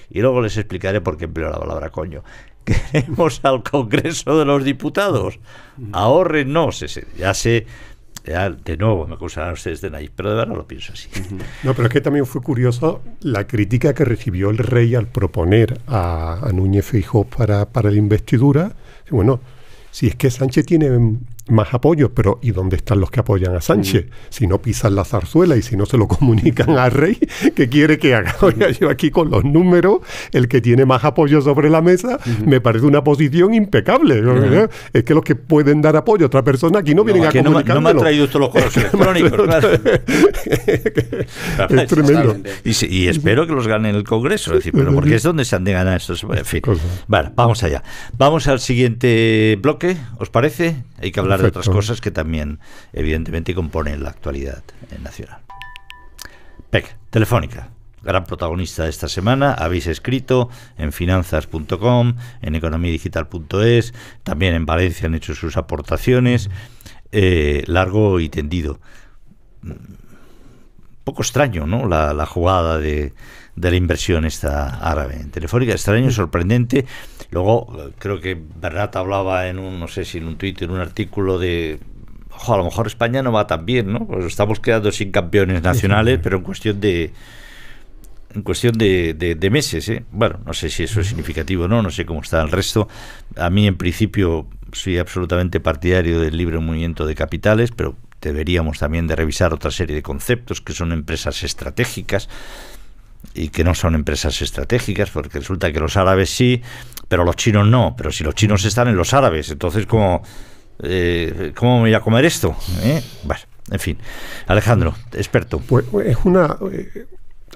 y luego les explicaré por qué empleo la palabra coño. Queremos al Congreso de los Diputados. Ahórrennos ese. Ya de nuevo me acusarán ustedes de naif, pero de verdad lo pienso así. No, pero es que también fue curioso la crítica que recibió el rey al proponer a Núñez Feijóo para la investidura. Bueno, si es que Sánchez tiene más apoyo, pero ¿y dónde están los que apoyan a Sánchez? Si no pisan la zarzuela y si no se lo comunican al rey, ¿qué quiere que haga? Oiga, yo aquí con los números, el que tiene más apoyo sobre la mesa, me parece una posición impecable. Es que los que pueden dar apoyo a otra persona aquí no vienen a comunicármelo. No me ha traído usted los correos electrónicos, claro. Es tremendo. Y espero que los gane en el Congreso, es decir, pero porque es donde se han de ganar estos. En fin. Vale, vamos allá. Vamos al siguiente bloque, ¿os parece? Hay que hablar de otras cosas que también, evidentemente, componen la actualidad nacional. PEC, Telefónica, gran protagonista de esta semana. Habéis escrito en finanzas.com, en economiadigital.es, también en Valencia han hecho sus aportaciones, largo y tendido. Poco extraño, ¿no? La jugada de la inversión esta árabe en Telefónica, extraño, sorprendente. Luego creo que Bernat hablaba en un, no sé si en un tuit, en un artículo de, ojo, a lo mejor España no va tan bien, ¿no? Pues estamos quedando sin campeones nacionales, pero en cuestión de meses, ¿eh? Bueno, no sé si eso es significativo o no sé cómo está el resto. A mí, en principio, soy absolutamente partidario del libre movimiento de capitales, pero deberíamos también de revisar otra serie de conceptos que son empresas estratégicas y que no son empresas estratégicas, porque resulta que los árabes sí, pero los chinos no. Pero si los chinos están en los árabes, entonces ¿cómo me voy a comer esto? Bueno, en fin. Alejandro, experto. Pues es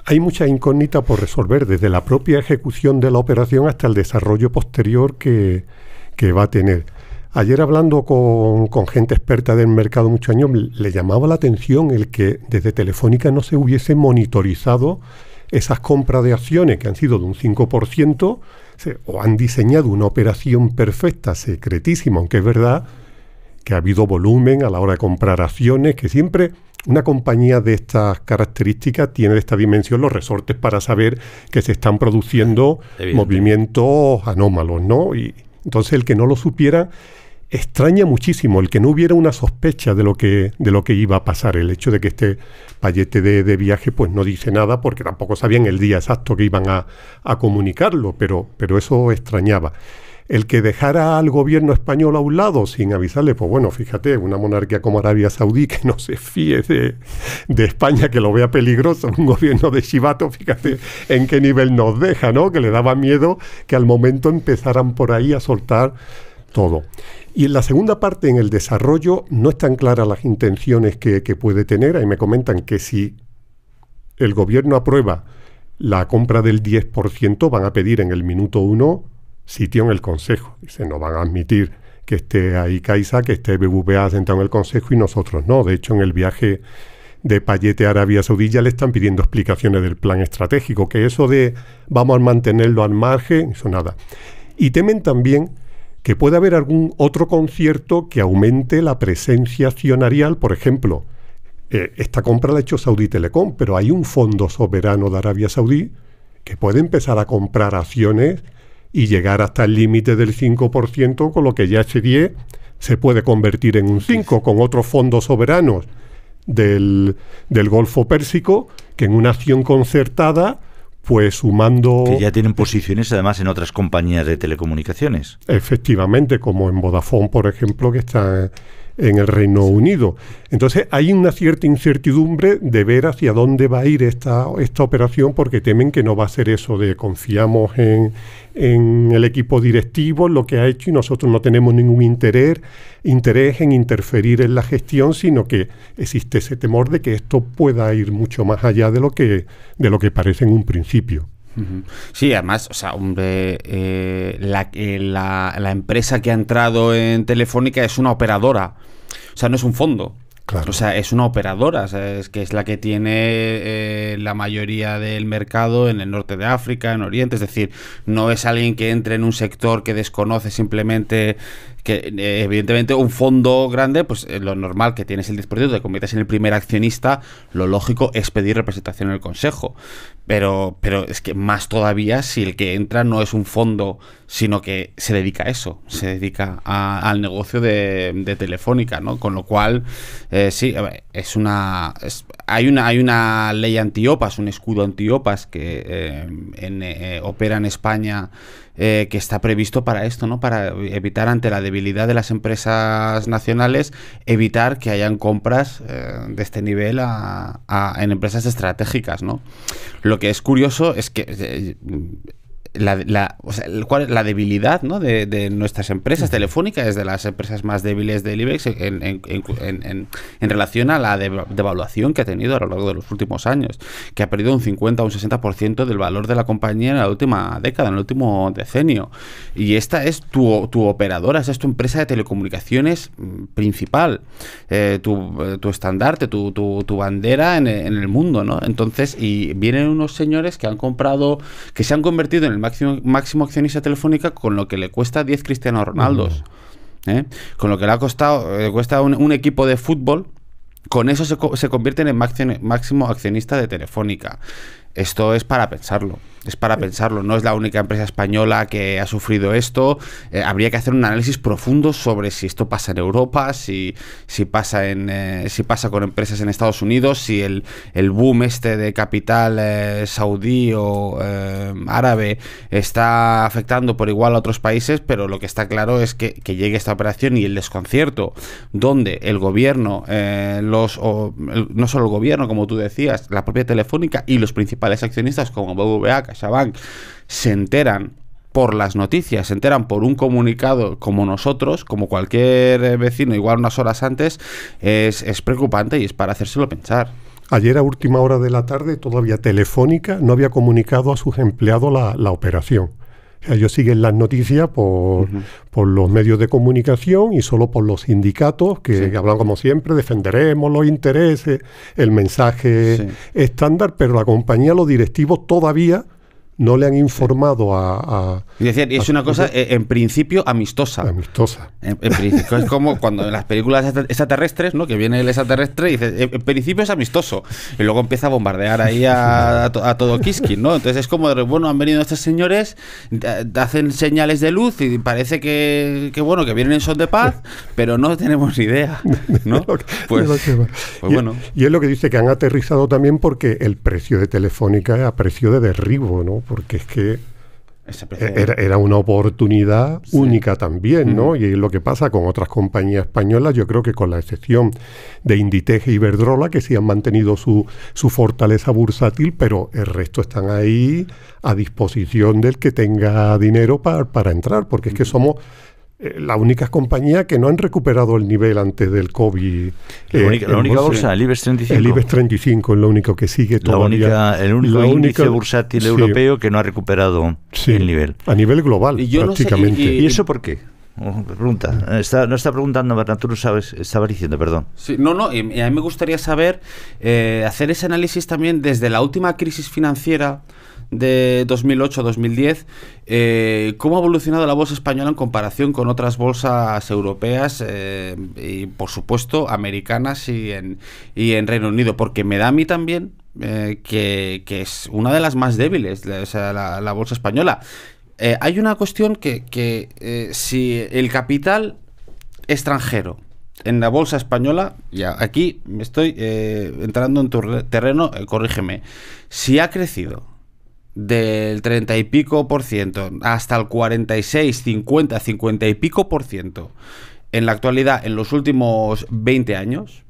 hay mucha incógnita por resolver, desde la propia ejecución de la operación hasta el desarrollo posterior que va a tener. Ayer, hablando con gente experta del mercado muchos años, le llamaba la atención el que desde Telefónica no se hubiese monitorizado esas compras de acciones que han sido de un 5%, o han diseñado una operación perfecta, secretísima, aunque es verdad que ha habido volumen a la hora de comprar acciones, que siempre una compañía de estas características tiene de esta dimensión los resortes para saber que se están produciendo movimientos anómalos, ¿no? Y entonces el que no lo supiera extraña muchísimo, el que no hubiera una sospecha de lo que iba a pasar. El hecho de que este paquete de viaje pues no dice nada, porque tampoco sabían el día exacto que iban a comunicarlo, pero eso extrañaba. El que dejara al gobierno español a un lado sin avisarle, pues bueno, fíjate, una monarquía como Arabia Saudí que no se fíe de España, que lo vea peligroso, un gobierno de chivato, fíjate en qué nivel nos deja, ¿no? Que le daba miedo que al momento empezaran por ahí a soltar todo. Y en la segunda parte, en el desarrollo, no están claras las intenciones que puede tener. Ahí me comentan que si el gobierno aprueba la compra del 10%, van a pedir en el minuto 1 sitio en el Consejo. Dice, no van a admitir que esté ahí Caixa, que esté BBVA sentado en el Consejo y nosotros no. De hecho, en el viaje de Payete a Arabia Saudí ya le están pidiendo explicaciones del plan estratégico, que eso de vamos a mantenerlo al margen, eso nada. Y temen también que pueda haber algún otro concierto que aumente la presencia accionarial. Por ejemplo, esta compra la ha hecho Saudi Telecom, pero hay un fondo soberano de Arabia Saudí que puede empezar a comprar acciones y llegar hasta el límite del 5%, con lo que ya ese 10 se puede convertir en un 5%, con otros fondos soberanos del Golfo Pérsico, que en una acción concertada, pues sumando... Que ya tienen posiciones además en otras compañías de telecomunicaciones. Efectivamente, como en Vodafone, por ejemplo, que está en el Reino Unido. Entonces hay una cierta incertidumbre de ver hacia dónde va a ir esta operación, porque temen que no va a ser eso de confiamos en el equipo directivo, en lo que ha hecho, y nosotros no tenemos ningún interés en interferir en la gestión, sino que existe ese temor de que esto pueda ir mucho más allá de lo que parece en un principio. Sí, además, o sea, hombre, la empresa que ha entrado en Telefónica es una operadora, o sea, no es un fondo. Claro. O sea, es una operadora, o sea, es que es la que tiene la mayoría del mercado en el norte de África, en Oriente, es decir, no es alguien que entre en un sector que desconoce simplemente, que evidentemente un fondo grande, pues lo normal que tienes el 10%, te conviertes en el primer accionista, lo lógico es pedir representación en el consejo, pero es que más todavía si el que entra no es un fondo, sino que se dedica a eso, se dedica al negocio de Telefónica, ¿no? Con lo cual, sí, hay una ley antiopas, un escudo antiopas que opera en España que está previsto para esto, ¿no? Para evitar, ante la debilidad de las empresas nacionales, evitar que hayan compras de este nivel en empresas estratégicas, ¿no? Lo que es curioso es que la debilidad, ¿no? de nuestras empresas. Telefónica es de las empresas más débiles del IBEX en relación a la devaluación que ha tenido a lo largo de los últimos años, que ha perdido un 50 o un 60% del valor de la compañía en la última década, en el último decenio. Y esta es tu operadora, esta es tu empresa de telecomunicaciones principal, tu estandarte, tu bandera en el mundo, ¿no? Entonces, y vienen unos señores que han comprado, que se han convertido en el máximo accionista Telefónica con lo que le cuesta 10 Cristiano Ronaldos, con lo que le ha costado, cuesta un equipo de fútbol. Con eso se convierten en máximo accionista de Telefónica. Esto es para pensarlo. Es para pensarlo. No es la única empresa española que ha sufrido esto. Habría que hacer un análisis profundo sobre si esto pasa en Europa, si pasa con empresas en Estados Unidos, si el boom de capital saudí o árabe está afectando por igual a otros países, pero lo que está claro es que llegue esta operación y el desconcierto donde el gobierno, no solo el gobierno, como tú decías, la propia Telefónica y los principales accionistas como BBVA, CaixaBank, se enteran por las noticias, se enteran por un comunicado como nosotros, como cualquier vecino, igual unas horas antes, es preocupante y es para hacérselo pensar. Ayer a última hora de la tarde todavía Telefónica no había comunicado a sus empleados la operación. O sea, ellos siguen las noticias por los medios de comunicación y solo por los sindicatos que hablan como siempre, defenderemos los intereses, el mensaje estándar, pero la compañía, los directivos todavía no le han informado es una cosa, en principio, amistosa. Amistosa. En principio, es como cuando en las películas extraterrestres, ¿no? Que viene el extraterrestre y dice, en principio es amistoso. Y luego empieza a bombardear ahí a todo Kiski, ¿no? Entonces es como, bueno, han venido estos señores, hacen señales de luz y parece que vienen en son de paz, pero no tenemos ni idea, ¿no? Pues bueno. Y es lo que dice, que han aterrizado también porque el precio de Telefónica es a precio de derribo, ¿no? Porque es que era una oportunidad única también, ¿no? Y lo que pasa con otras compañías españolas, yo creo que con la excepción de Inditex e Iberdrola, que sí han mantenido su fortaleza bursátil, pero el resto están ahí a disposición del que tenga dinero para entrar, porque es que somos las únicas compañías que no han recuperado el nivel antes del COVID. La única bolsa, el IBEX 35. El IBEX 35 es lo único que sigue todavía. El único índice bursátil europeo que no ha recuperado el nivel. A nivel global, prácticamente. ¿Y eso por qué? Pregunta. No está preguntando, Bernat, tú lo sabes, estabas diciendo, perdón. Sí, y a mí me gustaría saber, hacer ese análisis también desde la última crisis financiera de 2008-2010, cómo ha evolucionado la bolsa española en comparación con otras bolsas europeas y, por supuesto, americanas y en Reino Unido, porque me da a mí también que es una de las más débiles, la bolsa española. Hay una cuestión que si el capital extranjero en la bolsa española, ya aquí me estoy entrando en tu terreno, corrígeme, si ha crecido del 30 y pico por ciento hasta el 46, 50, 50 y pico por ciento en la actualidad en los últimos 20 años,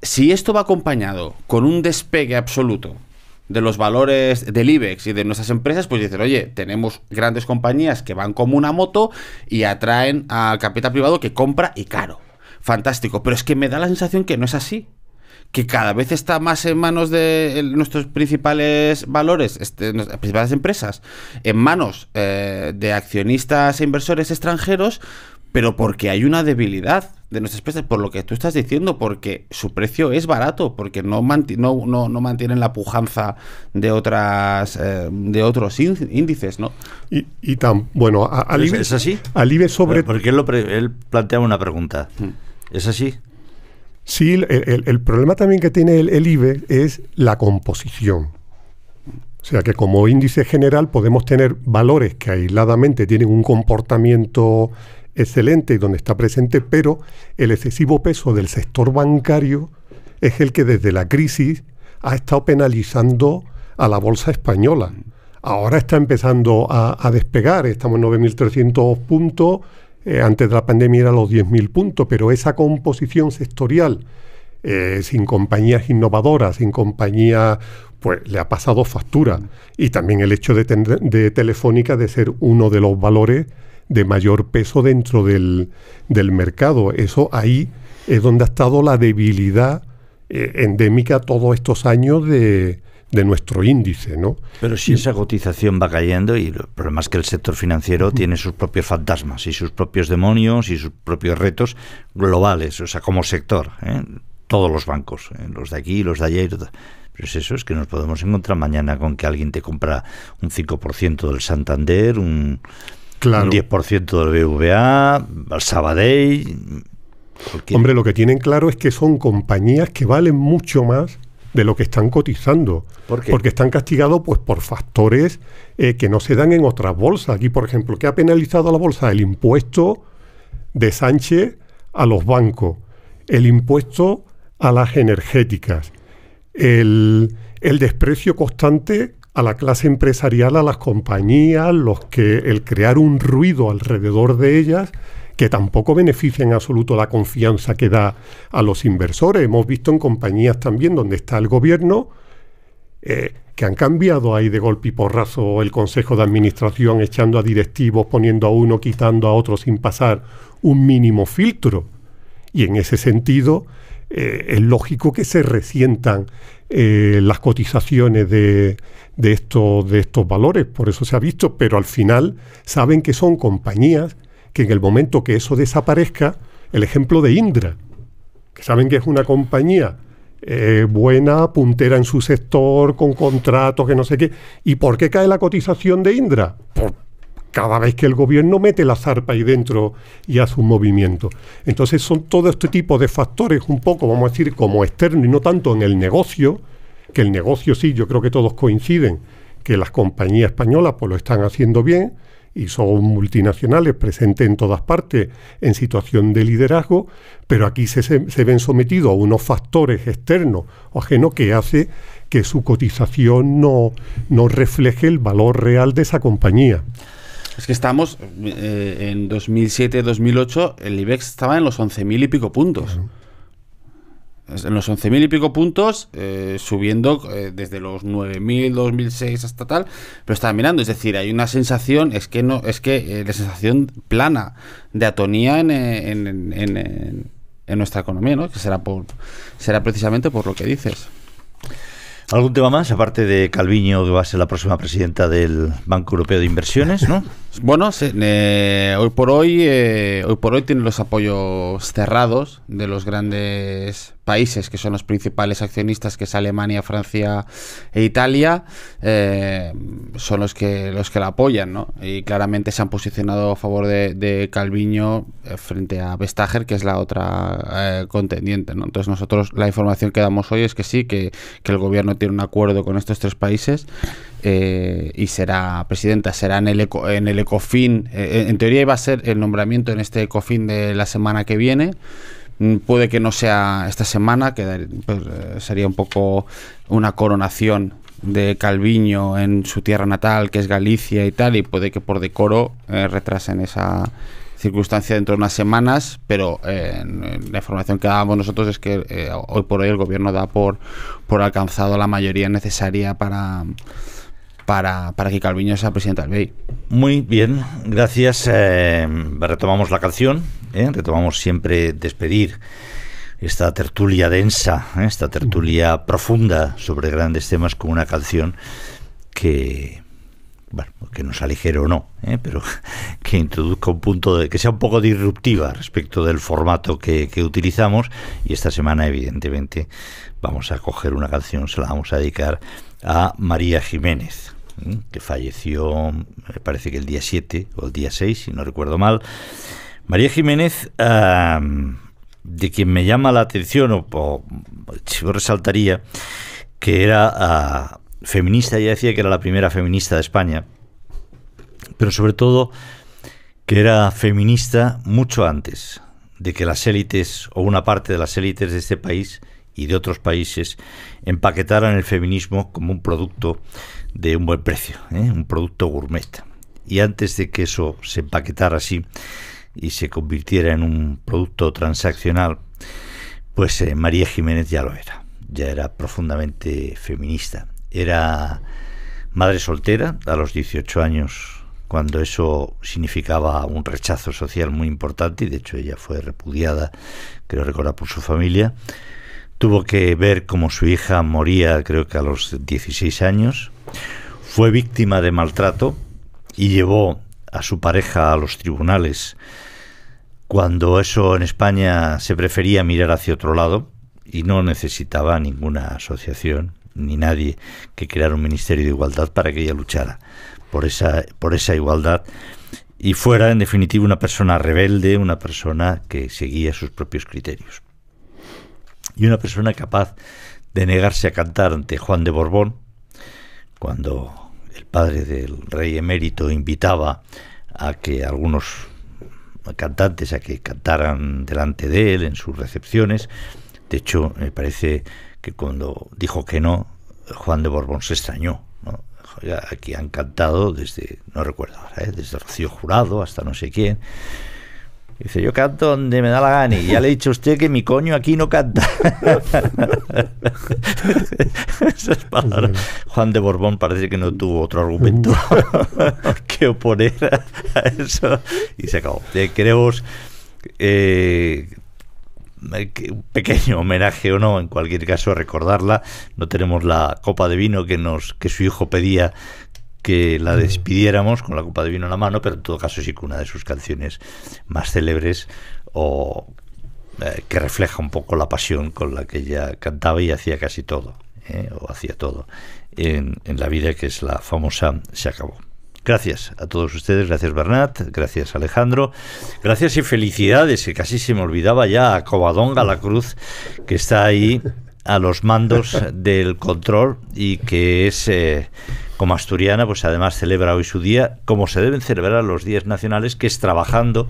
si esto va acompañado con un despegue absoluto de los valores del IBEX y de nuestras empresas, pues dicen, oye, tenemos grandes compañías que van como una moto y atraen a capital privado que compra y caro. Fantástico, pero es que me da la sensación que no es así, que cada vez está más en manos de nuestros principales valores, nuestras principales empresas, en manos de accionistas e inversores extranjeros, pero porque hay una debilidad de nuestras empresas, por lo que tú estás diciendo, porque su precio es barato, porque no mantienen la pujanza de otros índices, ¿no? Bueno, ¿Es así? Al IBEX sobre... Porque él planteaba una pregunta. ¿Es así? Sí, el problema también que tiene el IBEX es la composición. O sea que como índice general podemos tener valores que aisladamente tienen un comportamiento excelente y donde está presente, pero el excesivo peso del sector bancario es el que desde la crisis ha estado penalizando a la bolsa española. ahora está empezando a despegar, estamos en 9.300 puntos, antes de la pandemia era los 10.000 puntos, pero esa composición sectorial, sin compañías innovadoras, sin compañías, pues le ha pasado factura. Y también el hecho de Telefónica de ser uno de los valores de mayor peso dentro del mercado. Eso ahí es donde ha estado la debilidad endémica todos estos años de nuestro índice, ¿no? Pero si esa cotización va cayendo, y el problema es que el sector financiero tiene sus propios fantasmas y sus propios demonios y sus propios retos globales, o sea, como sector, todos los bancos, los de aquí, los de allá, pero es eso, es que nos podemos encontrar mañana con que alguien te compra un 5% del Santander, un 10% del BBVA, el Sabadell. Hombre, lo que tienen claro es que son compañías que valen mucho más de lo que están cotizando. ¿Por qué? Porque están castigados pues por factores que no se dan en otras bolsas. Aquí, por ejemplo, ¿qué ha penalizado a la bolsa? El impuesto de Sánchez a los bancos, el impuesto a las energéticas, el desprecio constante a la clase empresarial, a las compañías, el crear un ruido alrededor de ellas que tampoco beneficia en absoluto la confianza que da a los inversores. Hemos visto en compañías también donde está el gobierno que han cambiado ahí de golpe y porrazo el consejo de administración, echando a directivos, poniendo a uno, quitando a otro sin pasar un mínimo filtro. Y en ese sentido es lógico que se resientan las cotizaciones de estos valores. Por eso se ha visto, pero al final saben que son compañías que en el momento que eso desaparezca, el ejemplo de Indra, que saben que es una compañía buena, puntera en su sector, con contratos, que no sé qué. ¿Y por qué cae la cotización de Indra? Por cada vez que el gobierno mete la zarpa ahí dentro y hace un movimiento. Entonces son todo este tipo de factores, un poco, vamos a decir, como externo y no tanto en el negocio, que el negocio sí, yo creo que todos coinciden, que las compañías españolas pues lo están haciendo bien, y son multinacionales presentes en todas partes en situación de liderazgo, pero aquí se ven sometidos a unos factores externos o ajenos que hace que su cotización no refleje el valor real de esa compañía. Es que estamos en 2007-2008, el IBEX estaba en los 11.000 y pico puntos. En los 11.000 y pico puntos, subiendo desde los 9.000, 2006 hasta tal, pero estaba mirando, es decir, hay una sensación, la sensación plana de atonía en nuestra economía, ¿no? Que será precisamente por lo que dices. ¿Algún tema más, aparte de Calviño, que va a ser la próxima presidenta del Banco Europeo de Inversiones, ¿no? Bueno, hoy por hoy tienen los apoyos cerrados de los grandes países que son los principales accionistas, que es Alemania, Francia e Italia, son los que la apoyan, ¿no? Y claramente se han posicionado a favor de Calviño frente a Vestager, que es la otra contendiente, ¿no? Entonces nosotros la información que damos hoy es que sí, que el gobierno tiene un acuerdo con estos tres países y será presidenta, será en el ECOFIN. En teoría iba a ser el nombramiento en este ECOFIN de la semana que viene. Puede que no sea esta semana, que sería un poco una coronación de Calviño en su tierra natal, que es Galicia y tal, y puede que por decoro retrasen esa circunstancia dentro de unas semanas, pero la información que dábamos nosotros es que hoy por hoy el gobierno da por alcanzado la mayoría necesaria para que Calviño sea presidente del BEI. Muy bien, gracias. Retomamos la canción, retomamos siempre despedir esta tertulia densa, esta tertulia profunda sobre grandes temas con una canción que, bueno, que nos aligere o no, pero que introduzca un punto que sea un poco disruptiva respecto del formato que utilizamos. Y esta semana, evidentemente, vamos a coger una canción, se la vamos a dedicar a María Jiménez, que falleció, me parece que el día 7 o el día 6, si no recuerdo mal. María Jiménez, de quien me llama la atención, o yo resaltaría que era feminista. Ella decía que era la primera feminista de España, pero sobre todo que era feminista mucho antes de que las élites o una parte de las élites de este país y de otros países empaquetaran el feminismo como un producto de un buen precio, un producto gourmet. Y antes de que eso se empaquetara así y se convirtiera en un producto transaccional, pues María Jiménez ya lo era. Ya era profundamente feminista. Era madre soltera a los 18 años, cuando eso significaba un rechazo social muy importante, y de hecho ella fue repudiada, creo recordar, por su familia. Tuvo que ver cómo su hija moría, creo que a los 16 años. Fue víctima de maltrato y llevó a su pareja a los tribunales cuando eso en España se prefería mirar hacia otro lado y no necesitaba ninguna asociación ni nadie que creara un ministerio de igualdad para que ella luchara por esa igualdad y fuera, en definitiva, una persona rebelde, una persona que seguía sus propios criterios. Y una persona capaz de negarse a cantar ante Juan de Borbón, cuando el padre del rey emérito invitaba a que algunos cantantes a que cantaran delante de él en sus recepciones. De hecho, me parece que cuando dijo que no, Juan de Borbón se extrañó, ¿no? Ya aquí han cantado desde, no recuerdo ahora, desde Rocío Jurado hasta no sé quién. Dice, yo canto donde me da la gana y ya le he dicho a usted que mi coño aquí no canta. Esas palabras. Juan de Borbón parece que no tuvo otro argumento que oponer a eso y se acabó. Queremos un pequeño homenaje o no, en cualquier caso recordarla. No tenemos la copa de vino que su hijo pedía que la despidiéramos con la copa de vino en la mano, pero en todo caso sí que una de sus canciones más célebres o que refleja un poco la pasión con la que ella cantaba y hacía casi todo, o hacía todo en la vida, que es la famosa Se acabó. Gracias a todos ustedes, gracias Bernat, gracias Alejandro, gracias y felicidades, que casi se me olvidaba ya, a Covadonga la Cruz, que está ahí a los mandos del control y que es, como asturiana, pues además celebra hoy su día, como se deben celebrar los días nacionales, que es trabajando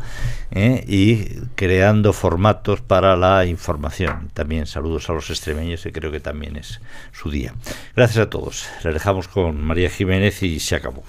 y creando formatos para la información. También saludos a los extremeños, que creo que también es su día. Gracias a todos. Les dejamos con María Jiménez y Se acabó.